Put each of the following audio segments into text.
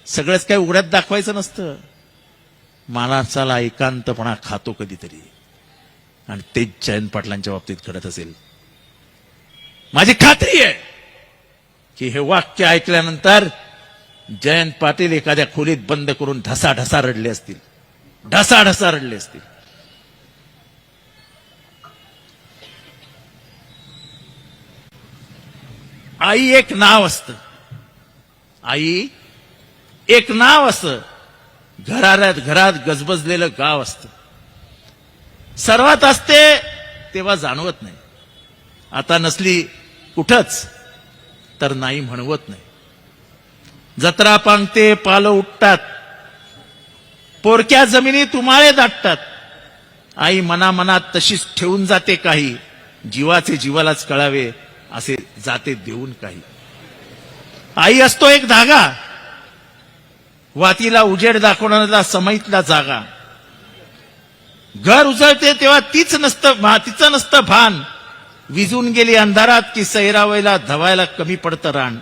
सगळंच काही उघड्यात दाखवायचं नसतं. माणसाला एकांतपणा खातो कधीतरी, आणि तेच जयंत पाटलांच्या बाबतीत घडत असेल. माझी खात्री आहे की हे वाक्य ऐकल्यानंतर जयंत पाटील एखाद्या खोलीत बंद करून ढसाढसा रडले असतील, ढसाढसा रडले असतील. आई एक नाव असतं, आई एक नाव असतं, घरात गजबजलेलं गाव असतं. सर्वात असते तेव्हा जाणवत नाही, आता नसली कुठंच तर नाही म्हणवत नाही. जत्रा पांगते, पालं उठतात, पोरक्या जमिनी तुमाळे दाटतात. आई मनामनात तशीच ठेवून जाते काही, जीवाचे जीवालाच कळावे असे जाते देऊन काही. आई असतो एक धागा, वातीला उजेड दाखवणारा समईतला जागा. घर उजळते तेव्हा तिचं नसतं भान, विजून गेली अंधारात की सैरावायला धवायला कमी पडतं रान.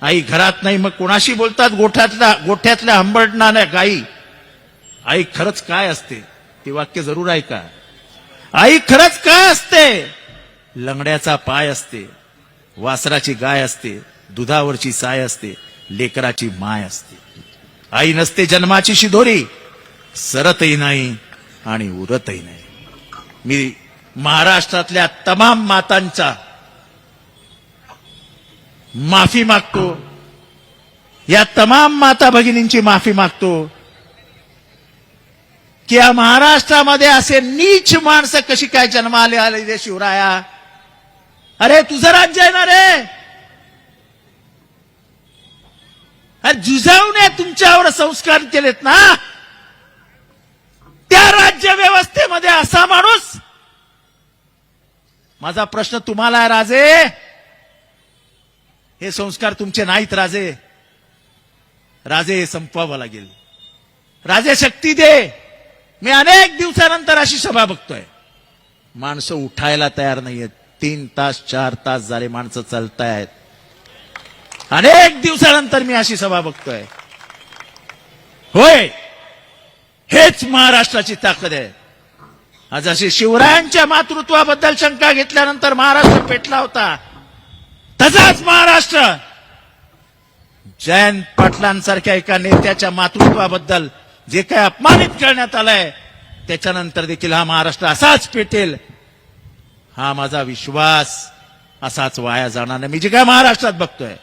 आई घरात नाही मग कोणाशी बोलतात गोठ्यातल्या हंबरणाऱ्या गाई. आई खरंच काय असते ते वाक्य जरूर ऐका. आई खरंच काय असते? लंगड्याचा पाय असते, वासराची गाय असते, दुधावरची साय असते, लेकराची माय असते. आई नसते जन्माची शिदोरी, सरतही नाही आणि उरतही नाही. मी महाराष्ट्रातल्या तमाम मातांचा माफी मागतो, या तमाम माता भगिनींची माफी मागतो की या महाराष्ट्रामध्ये असे नीच माणसं कशी काय जन्माले आले रे शिवराया. अरे तुझं राज्य आहे ना रे, जुजावणे तुमच्यावर संस्कार केलेत ना, त्या राज्य व्यवस्थेमध्ये असा माणूस. माझा प्रश्न तुम्हाला आहे राजे, हे संस्कार तुमचे नाहीत राजे. राजे हे संपवावं लागेल. राजे शक्ती दे. मी अनेक दिवसानंतर अशी सभा बघतोय, माणसं उठायला तयार नाहीयेत. 3 तास 4 तास झाले माणसं चालतायत. अनेक दिवसानंतर मी अशी सभा बघतोय. होय, हेच महाराष्ट्राची ताकद आहे. आज अशी शिवरायांच्या मातृत्वाबद्दल शंका घेतल्यानंतर महाराष्ट्र पेटला होता, तसाच महाराष्ट्र जयंत पाटलांसारख्या एका नेत्याच्या मातृत्वाबद्दल जे काही अपमानित करण्यात आलंय त्याच्यानंतर देखील हा महाराष्ट्र असाच पेटेल, हा माझा विश्वास असाच वाया जाणार नाही. मी जे काय महाराष्ट्रात बघतोय